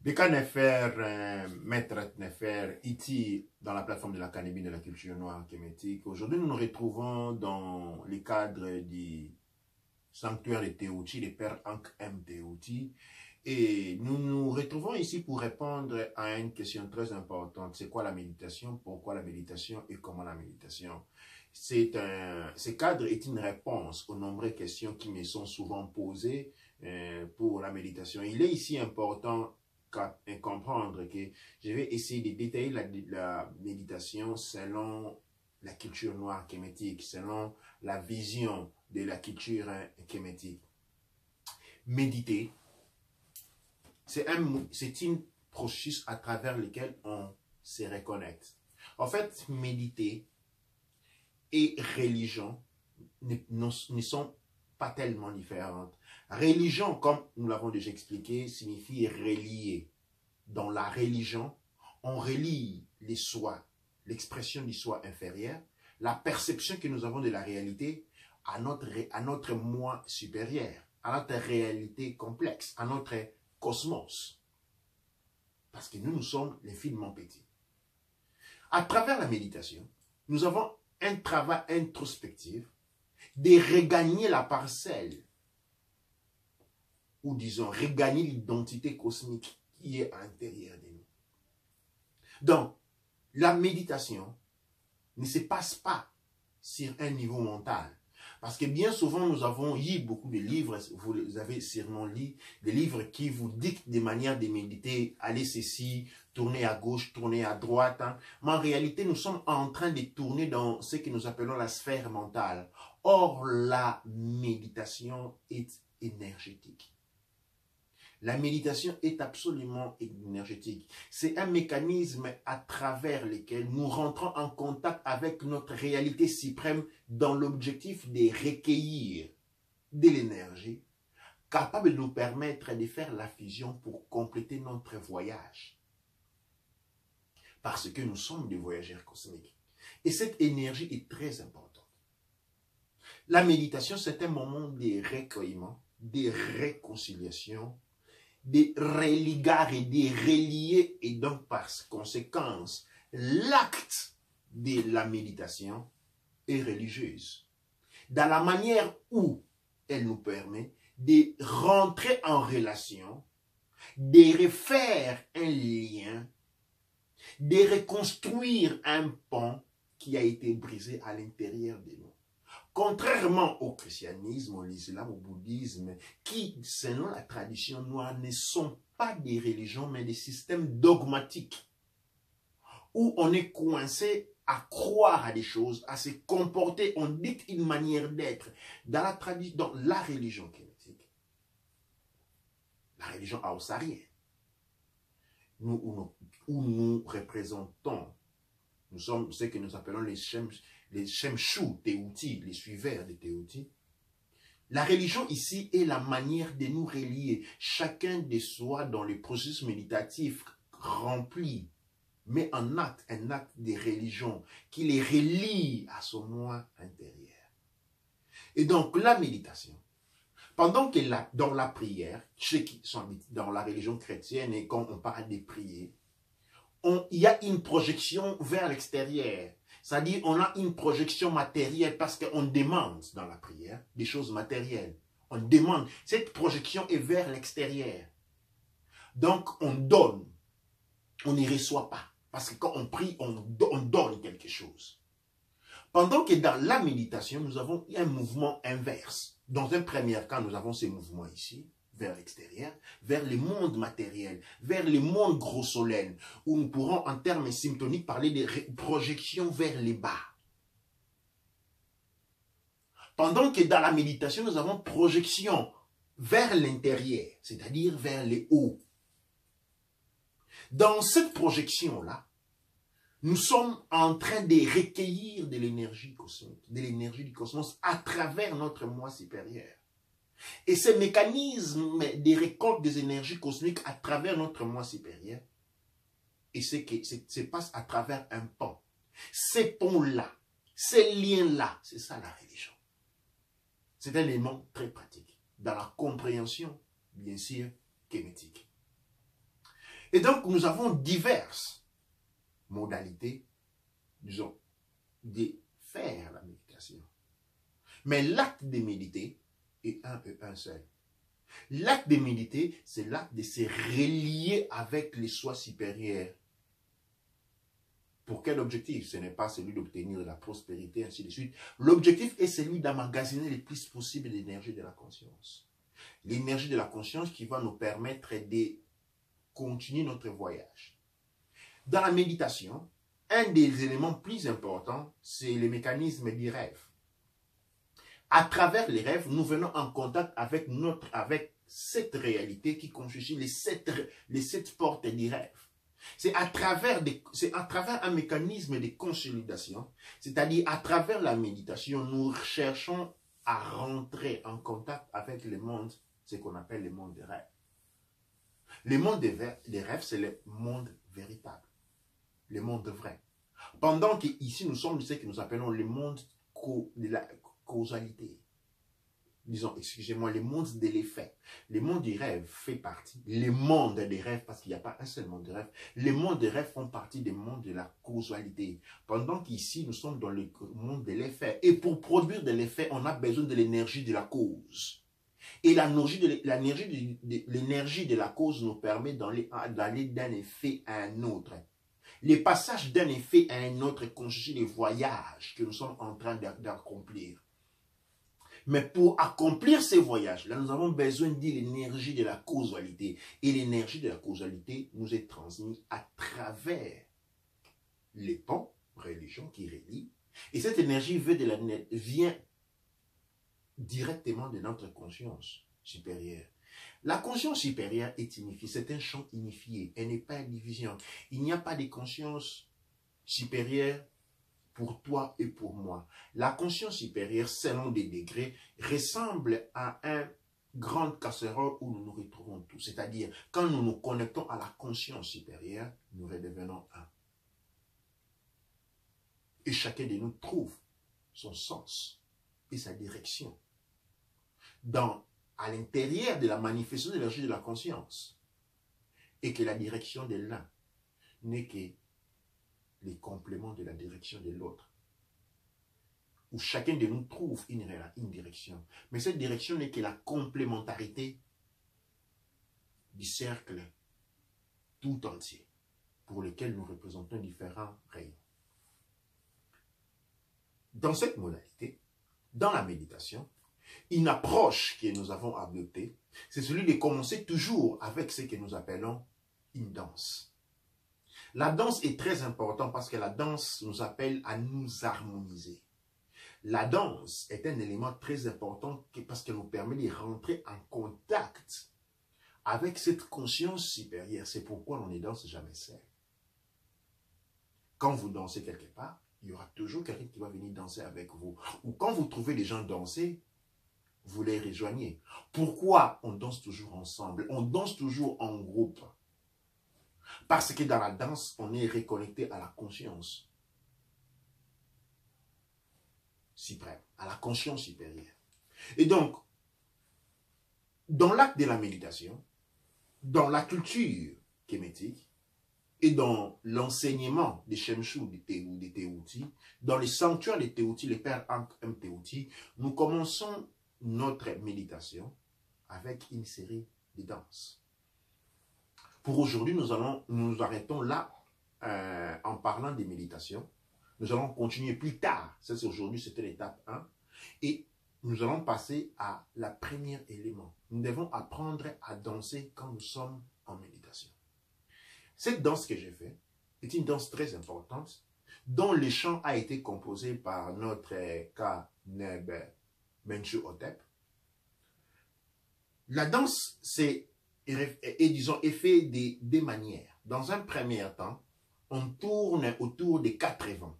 Beka Nefer, Maître Nefer, ici dans la plateforme de l'Académie de la culture noire kémétique. Aujourd'hui, nous nous retrouvons dans le cadre du sanctuaire de Teoti, le Père Ankh M. Teoti. Et nous nous retrouvons ici pour répondre à une question très importante. C'est quoi la méditation? Pourquoi la méditation? Et comment la méditation? Ce cadre est une réponse aux nombreuses questions qui me sont souvent posées pour la méditation. Il est ici important de comprendre que je vais essayer de détailler la méditation selon la culture noire kémétique, selon la vision de la culture kémétique. Méditer, c'est une processus à travers lequel on se reconnecte. En fait, méditer et religion ne sont pas tellement différentes. Religion, comme nous l'avons déjà expliqué, signifie relier. Dans la religion, on relie les soi, l'expression du soi inférieur, la perception que nous avons de la réalité à notre moi supérieur, à notre réalité complexe, à notre cosmos. Parce que nous sommes l'infiniment petits. À travers la méditation, nous avons un travail introspectif de regagner la parcelle, ou disons, regagner l'identité cosmique qui est à l'intérieur de nous. Donc, la méditation ne se passe pas sur un niveau mental. Parce que bien souvent, nous avons lu beaucoup de livres, vous avez sûrement lu des livres qui vous dictent des manières de méditer, allez ceci, tourner à gauche, tourner à droite. Hein. Mais en réalité, nous sommes en train de tourner dans ce que nous appelons la sphère mentale. Or, la méditation est énergétique. La méditation est absolument énergétique. C'est un mécanisme à travers lequel nous rentrons en contact avec notre réalité suprême dans l'objectif de recueillir de l'énergie capable de nous permettre de faire la fusion pour compléter notre voyage. Parce que nous sommes des voyageurs cosmiques. Et cette énergie est très importante. La méditation, c'est un moment de recueillement, de réconciliation, de religar et de relier, et donc par conséquence, l'acte de la méditation est religieuse. Dans la manière où elle nous permet de rentrer en relation, de refaire un lien, de reconstruire un pont qui a été brisé à l'intérieur de nous. Contrairement au christianisme, à l'islam, au bouddhisme, qui, selon la tradition noire, ne sont pas des religions, mais des systèmes dogmatiques, où on est coincé à croire à des choses, à se comporter, on dicte une manière d'être. Dans la tradition, dans la religion kémétique, la religion haoussarienne, où nous représentons, nous sommes ce que nous appelons les Shemshou Teoti, les suiveurs de Teoti. La religion ici est la manière de nous relier. Chacun de soi dans le processus méditatif rempli, met en acte un acte de religion qui les relie à son moi intérieur. Et donc la méditation, pendant que dans la prière, ceux qui sont dans la religion chrétienne et quand on parle de prier, il y a une projection vers l'extérieur. C'est-à-dire, on a une projection matérielle parce qu'on demande dans la prière des choses matérielles. On demande. Cette projection est vers l'extérieur. Donc, on donne. On n'y reçoit pas. Parce que quand on prie, on donne quelque chose. Pendant que dans la méditation, nous avons un mouvement inverse. Dans un premier cas, nous avons ces mouvements ici, vers l'extérieur, vers le monde matériel, vers le monde gros solennel, où nous pourrons en termes symptoniques parler de projection vers les bas. Pendant que dans la méditation, nous avons projection vers l'intérieur, c'est-à-dire vers les hauts. Dans cette projection-là, nous sommes en train de recueillir de l'énergie cosmique, de l'énergie du cosmos à travers notre moi supérieur. Et ce mécanisme de récolte des énergies cosmiques à travers notre moi supérieur, et ce qui se passe à travers un pont. Ces ponts-là, ces liens-là, c'est ça la religion. C'est un élément très pratique dans la compréhension, bien sûr, kémétique. Et donc, nous avons diverses modalités, disons, de faire la méditation. Mais l'acte de méditer est un seul. L'acte de méditer, c'est l'acte de se relier avec les soi supérieurs. Pour quel objectif? Ce n'est pas celui d'obtenir de la prospérité, ainsi de suite. L'objectif est celui d'emmagasiner le plus possible l'énergie de la conscience. L'énergie de la conscience qui va nous permettre de continuer notre voyage. Dans la méditation, un des éléments plus importants, c'est le mécanisme du rêve. À travers les rêves, nous venons en contact avec cette réalité qui constitue les sept portes du rêve. C'est à travers un mécanisme de consolidation, c'est-à-dire à travers la méditation, nous cherchons à rentrer en contact avec le monde, ce qu'on appelle le monde des rêves. Le monde des rêves, c'est le monde véritable, le monde vrai. Pendant qu'ici, nous sommes ce que nous appelons le monde de la causalité. Disons, excusez-moi, le monde de l'effet. Le monde du rêve fait partie, le monde des rêves, parce qu'il n'y a pas un seul monde de rêve, les mondes des rêves font partie des mondes de la causalité. Pendant qu'ici, nous sommes dans le monde de l'effet. Et pour produire de l'effet, on a besoin de l'énergie de la cause. Et l'énergie de la cause nous permet d'aller d'un effet à un autre. Les passages d'un effet à un autre constituent les voyages que nous sommes en train d'accomplir. Mais pour accomplir ces voyages-là, nous avons besoin de l'énergie de la causalité. Et l'énergie de la causalité nous est transmise à travers les ponts, religions qui relient. Et cette énergie vient directement de notre conscience supérieure. La conscience supérieure est unifiée, c'est un champ unifié, elle n'est pas une division. Il n'y a pas de conscience supérieure pour toi et pour moi. La conscience supérieure, selon des degrés, ressemble à un grande casserole où nous nous retrouvons tous. C'est-à-dire, quand nous nous connectons à la conscience supérieure, nous redevenons un. Et chacun de nous trouve son sens et sa direction à l'intérieur de la manifestation de l'énergie de la conscience. Et que la direction de l'un n'est que les compléments de la direction de l'autre. Où chacun de nous trouve une direction. Mais cette direction n'est que la complémentarité du cercle tout entier, pour lequel nous représentons différents rayons. Dans cette modalité, dans la méditation, une approche que nous avons adoptée, c'est celui de commencer toujours avec ce que nous appelons une danse. La danse est très importante parce que la danse nous appelle à nous harmoniser. La danse est un élément très important parce qu'elle nous permet de rentrer en contact avec cette conscience supérieure. C'est pourquoi on ne danse jamais seul. Quand vous dansez quelque part, il y aura toujours quelqu'un qui va venir danser avec vous. Ou quand vous trouvez des gens danser, vous les rejoignez. Pourquoi on danse toujours ensemble? On danse toujours en groupe. Parce que dans la danse, on est reconnecté à la conscience suprême, à la conscience supérieure. Et donc, dans l'acte de la méditation, dans la culture kémétique, et dans l'enseignement des Shemshou, des Teouti, dans les sanctuaires des Teouti, les pères Ankh M. Teouti, nous commençons notre méditation avec une série de danses. Pour aujourd'hui, nous nous arrêtons là en parlant des méditations. Nous allons continuer plus tard. Aujourd'hui, c'était l'étape 1. Et nous allons passer à la première élément. Nous devons apprendre à danser quand nous sommes en méditation. Cette danse que j'ai faite est une danse très importante dont le chant a été composé par notre Ka-Neb Menchu Hotep. La danse est fait de deux manières. Dans un premier temps, on tourne autour des 4 vents.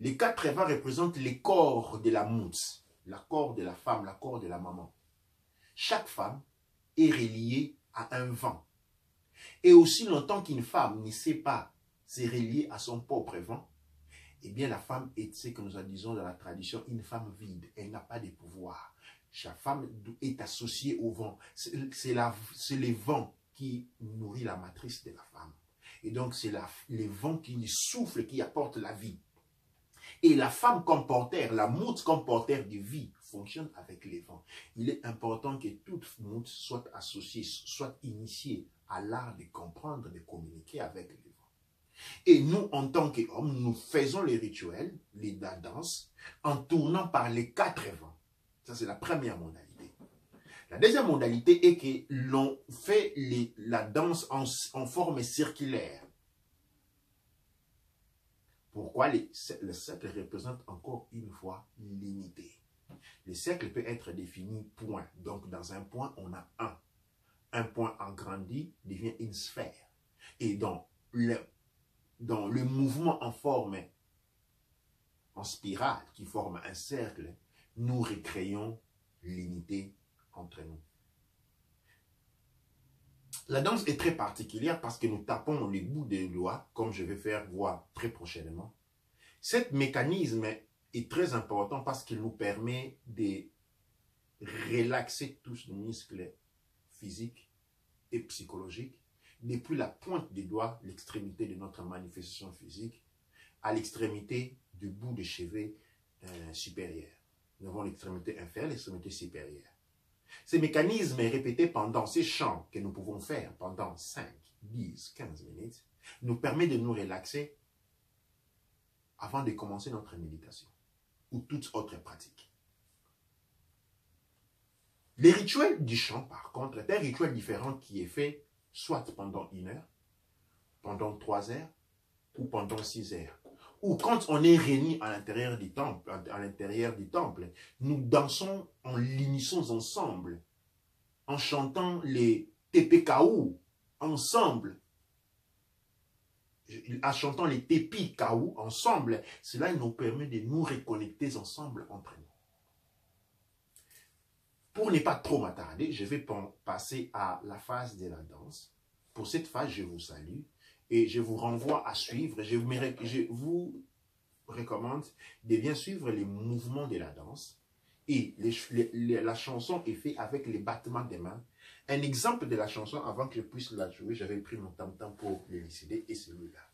Les 4 vents représentent les corps de la mousse, le corps de la femme, le corps de la maman. Chaque femme est reliée à un vent. Et aussi longtemps qu'une femme ne sait pas se relier à son propre vent, eh bien la femme est ce que nous disons dans la tradition, une femme vide. Elle n'a pas de pouvoir. Chaque femme est associée au vent. C'est le vent qui nourrit la matrice de la femme. Et donc, c'est les vents qui soufflent, qui apportent la vie. Et la femme comme porteur, la moute comme porteur de vie, fonctionne avec les vents. Il est important que toute moute soit associée, soit initiée à l'art de comprendre, de communiquer avec les vents. Et nous, en tant qu'hommes, nous faisons les rituels, la danse, en tournant par les 4 vents. Ça, c'est la première modalité. La deuxième modalité est que l'on fait la danse en forme circulaire. Pourquoi le cercle représente encore une fois l'unité. Le cercle peut être défini point. Donc, dans un point, on a un. Un point agrandi devient une sphère. Et dans le mouvement en forme, en spirale, qui forme un cercle, nous recréons l'unité entre nous. La danse est très particulière parce que nous tapons les bouts des doigts, comme je vais faire voir très prochainement. Ce mécanisme est très important parce qu'il nous permet de relaxer tous nos muscles physiques et psychologiques, depuis la pointe des doigts, l'extrémité de notre manifestation physique, à l'extrémité du bout des cheveux supérieur. Nous avons l'extrémité inférieure, l'extrémité supérieure. Ces mécanismes répétés pendant ces chants que nous pouvons faire pendant 5, 10, 15 minutes nous permet de nous relaxer avant de commencer notre méditation ou toute autre pratique. Les rituels du chant, par contre, est un rituel différent qui est fait soit pendant 1 heure, pendant 3 heures ou pendant 6 heures. Ou quand on est réunis à l'intérieur du temple, nous dansons en l'unisson ensemble, en chantant les TPKU ensemble, en chantant les TPKU ensemble. Cela nous permet de nous reconnecter ensemble entre nous. Pour ne pas trop m'attarder, je vais passer à la phase de la danse. Pour cette phase, je vous salue et je vous renvoie à suivre. Je vous recommande de bien suivre les mouvements de la danse. Et la chanson est faite avec les battements des mains. Un exemple de la chanson, avant que je puisse la jouer, j'avais pris mon tam-tam pour l'élucider et celui-là.